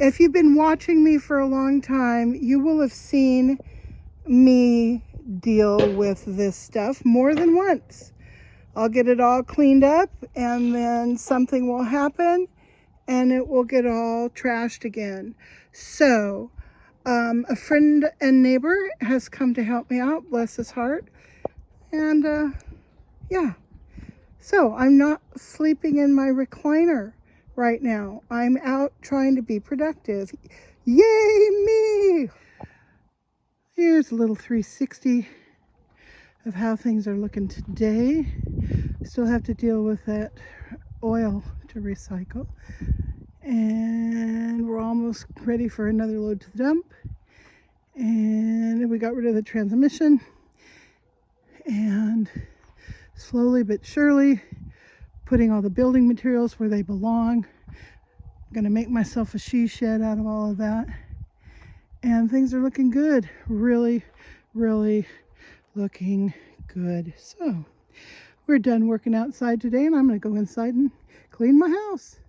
If you've been watching me for a long time, you will have seen me deal with this stuff more than once. I'll get it all cleaned up and then something will happen and it will get all trashed again. So a friend and neighbor has come to help me out, bless his heart. And yeah, so I'm not sleeping in my recliner right now. I'm out trying to be productive. Yay me! Here's a little 360 of how things are looking today. Still have to deal with that oil to recycle. And we're almost ready for another load to the dump. And we got rid of the transmission. And slowly but surely putting all the building materials where they belong. I'm gonna make myself a she shed out of all of that. And things are looking good. Really, really looking good. So we're done working outside today and I'm gonna go inside and clean my house.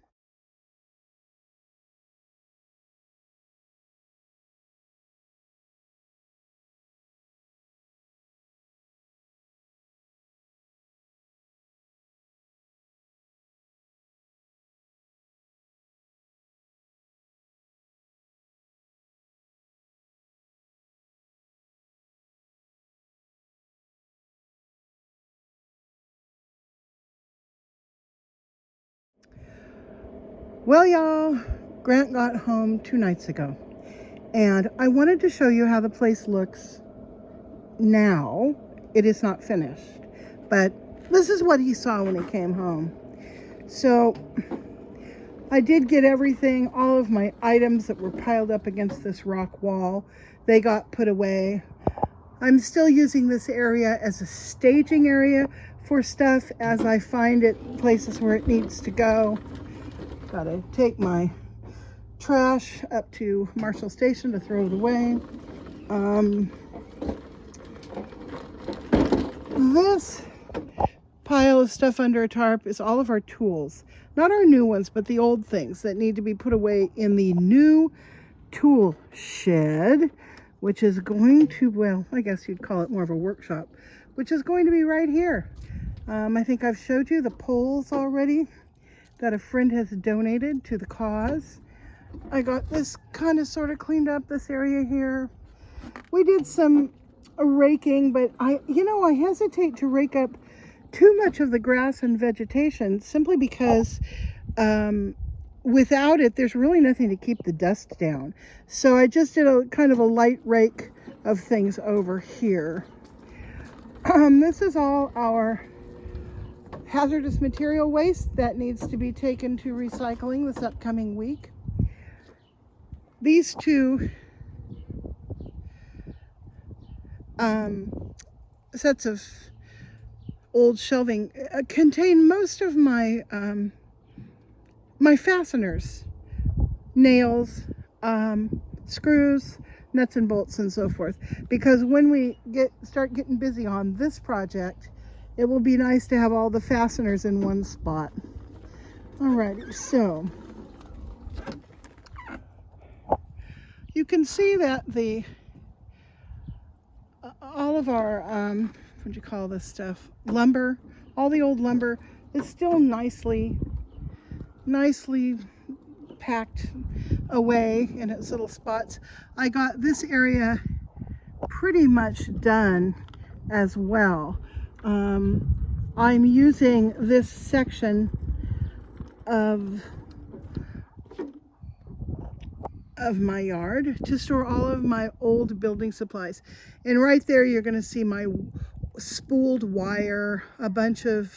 Well, y'all, Grant got home 2 nights ago and I wanted to show you how the place looks now. It is not finished, but this is what he saw when he came home. So I did get everything, all of my items that were piled up against this rock wall, they got put away. I'm still using this area as a staging area for stuff as I find it places where it needs to go. Gotta take my trash up to Marshall Station to throw it away. This pile of stuff under a tarp is all of our tools. Not our new ones, but the old things that need to be put away in the new tool shed, which is going to, well, I guess you'd call it more of a workshop, which is going to be right here. I think I've showed you the poles already that a friend has donated to the cause. I got this kind of sort of cleaned up, this area here. We did some raking, but I hesitate to rake up too much of the grass and vegetation simply because without it, there's really nothing to keep the dust down. So I just did a kind of a light rake of things over here. This is all our hazardous material waste that needs to be taken to recycling this upcoming week. These two sets of old shelving contain most of my my fasteners, nails, screws, nuts and bolts, and so forth. Because when we start getting busy on this project, it will be nice to have all the fasteners in one spot. Alrighty, so you can see that all of our what do you call this stuff, lumber, all the old lumber is still nicely packed away in its little spots. I got this area pretty much done as well. I'm using this section of my yard to store all of my old building supplies. And right there you're going to see my spooled wire, a bunch of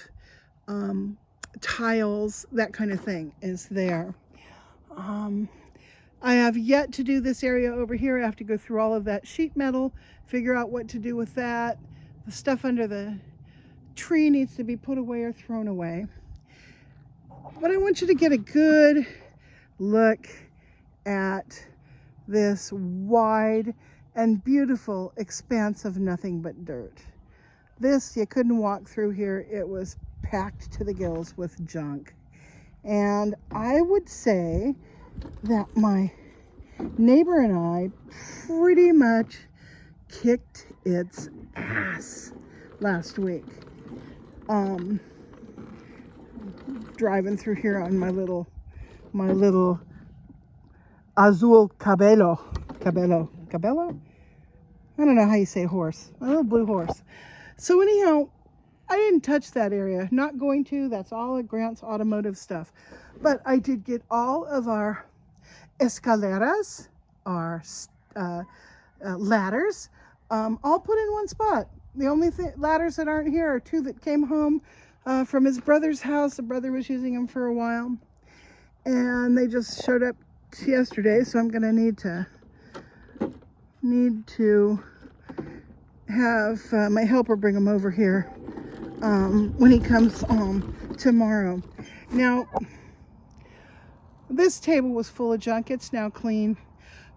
tiles, that kind of thing is there. I have yet to do this area over here. I have to go through all of that sheet metal, figure out what to do with that. The stuff under the tree needs to be put away or thrown away. But I want you to get a good look at this wide and beautiful expanse of nothing but dirt. This, you couldn't walk through here. It was packed to the gills with junk. And I would say that my neighbor and I pretty much kicked its ass last week. Driving through here on my little Azul Cabello. I don't know how you say horse. A little blue horse. So anyhow, I didn't touch that area. Not going to. That's all at Grant's Automotive stuff. But I did get all of our escaleras, our ladders, all put in one spot. The only ladders that aren't here are two that came home from his brother's house. The brother was using them for a while, and they just showed up yesterday. So I'm going to need to have my helper bring them over here when he comes home tomorrow. Now, this table was full of junk. It's now clean.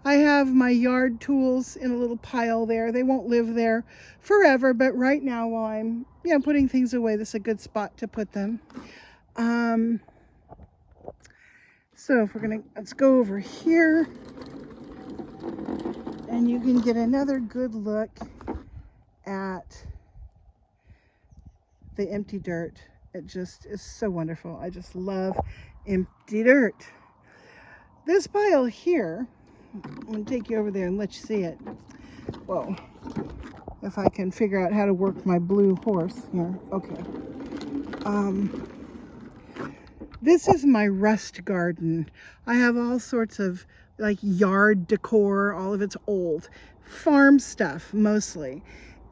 I have my yard tools in a little pile there. They won't live there forever, but right now while I'm putting things away, this is a good spot to put them. So if let's go over here, and you can get another good look at the empty dirt. It just is so wonderful. I just love empty dirt. This pile here, I'm going to take you over there and let you see it. Whoa. If I can figure out how to work my blue horse here. Okay. This is my rust garden. I have all sorts of like yard decor. All of it's old. Farm stuff mostly.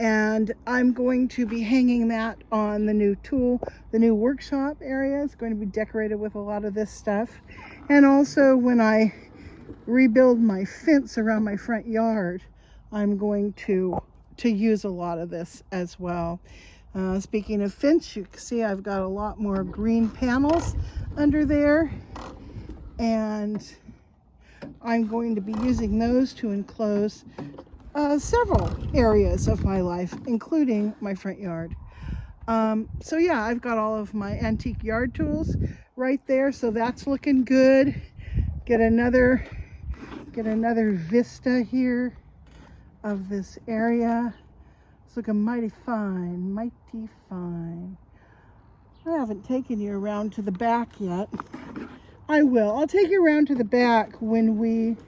And I'm going to be hanging that on the new workshop area. It's going to be decorated with a lot of this stuff. And also when I rebuild my fence around my front yard, I'm going to use a lot of this as well. Speaking of fence, you can see I've got a lot more green panels under there, and I'm going to be using those to enclose several areas of my life, including my front yard. So yeah, I've got all of my antique yard tools right there, so that's looking good. Get another vista here of this area. It's looking mighty fine, mighty fine. I haven't taken you around to the back yet. I will. I'll take you around to the back when we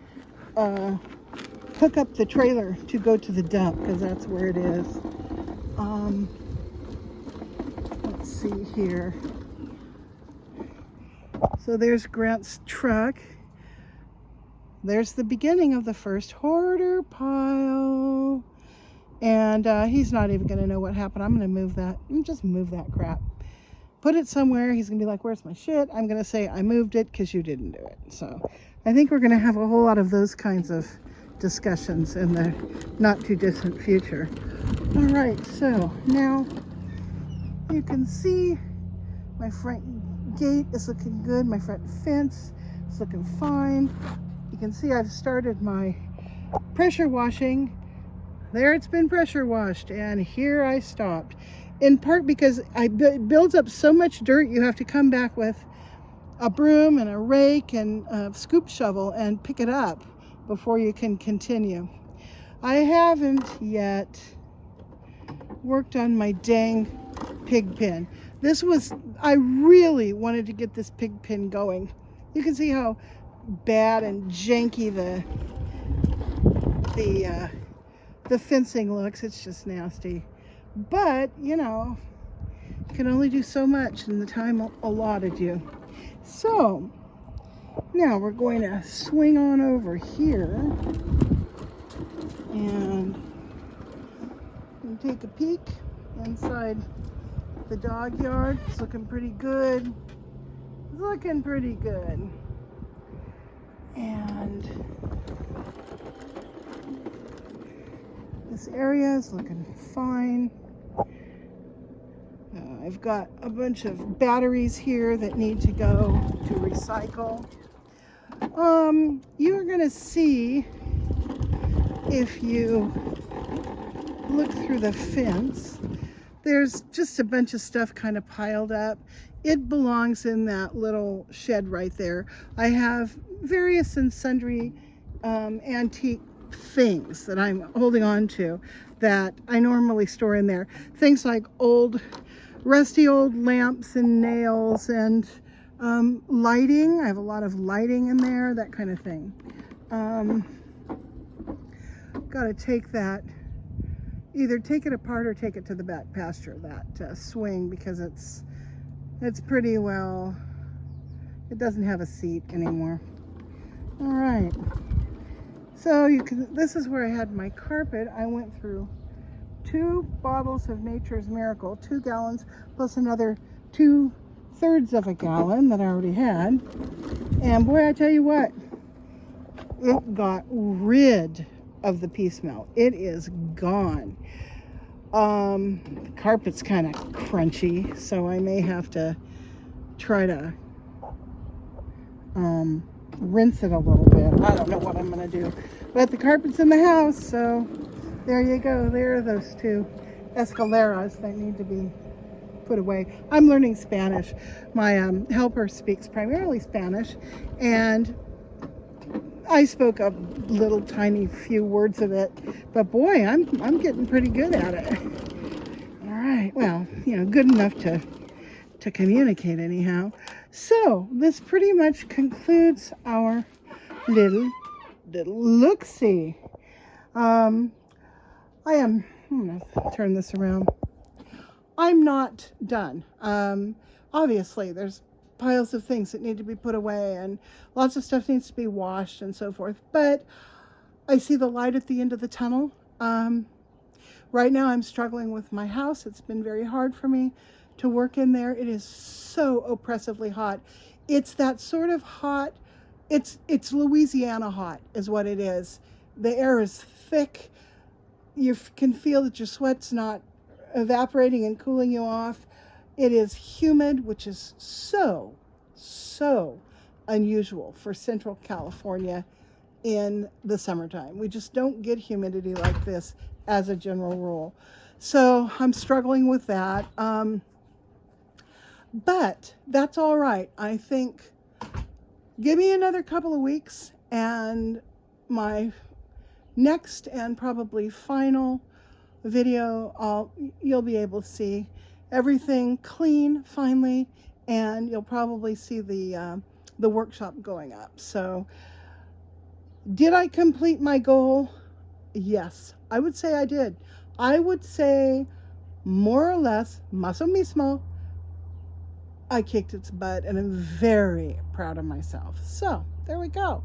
hook up the trailer to go to the dump, because that's where it is. Let's see here. So there's Grant's truck. There's the beginning of the first hoarder pile. And he's not even going to know what happened. I'm going to move that. Just move that crap. Put it somewhere. He's going to be like, where's my shit? I'm going to say, I moved it because you didn't do it. So I think we're going to have a whole lot of those kinds of discussions in the not too distant future. All right. So now you can see my front gate is looking good. My front fence is looking fine. You can see I've started my pressure washing. There it's been pressure washed, and here I stopped. In part because it builds up so much dirt, you have to come back with a broom and a rake and a scoop shovel and pick it up before you can continue. I haven't yet worked on my dang pig pen. I really wanted to get this pig pen going. You can see how bad and janky the fencing looks. It's just nasty. But, you know, you can only do so much in the time allotted you. So, now we're going to swing on over here and take a peek inside the dog yard. It's looking pretty good. It's looking pretty good. And this area is looking fine. I've got a bunch of batteries here that need to go to recycle. You're gonna see, if you look through the fence, there's just a bunch of stuff kind of piled up. It belongs in that little shed right there. I have various and sundry antique things that I'm holding on to that I normally store in there. Things like rusty old lamps and nails and lighting. I have a lot of lighting in there, that kind of thing. Got to take that, either take it apart or take it to the back pasture, that swing, because it's pretty well, it doesn't have a seat anymore. All right, so this is where I had my carpet. I went through 2 bottles of Nature's Miracle, 2 gallons, plus another 2/3 of a gallon that I already had. And boy, I tell you what, it got rid of the pea smell. It is gone. The carpet's kind of crunchy, so I may have to try to rinse it a little bit. I don't know what I'm gonna do, but the carpet's in the house, so there you go. There are those 2 escaleras that need to be put away. I'm learning Spanish. My helper speaks primarily Spanish, and I spoke a little tiny few words of it, but boy, I'm getting pretty good at it. All right, well, good enough to communicate anyhow. So this pretty much concludes our little look-see. I'm gonna turn this around. I'm not done. Obviously, there's piles of things that need to be put away, and lots of stuff needs to be washed and so forth, but I see the light at the end of the tunnel. Right now I'm struggling with my house. It's been very hard for me to work in there. It is so oppressively hot. It's that sort of hot, it's Louisiana hot is what it is. The air is thick. You can feel that your sweat's not evaporating and cooling you off. It is humid, which is so unusual for Central California in the summertime. We just don't get humidity like this as a general rule. So I'm struggling with that. But that's all right. I think give me another couple of weeks and my next and probably final video, you'll be able to see everything clean finally, and you'll probably see the workshop going up. So did I complete my goal? Yes, I would say I did. I would say more or less, más o mismo, I kicked its butt, and I'm very proud of myself. So there we go.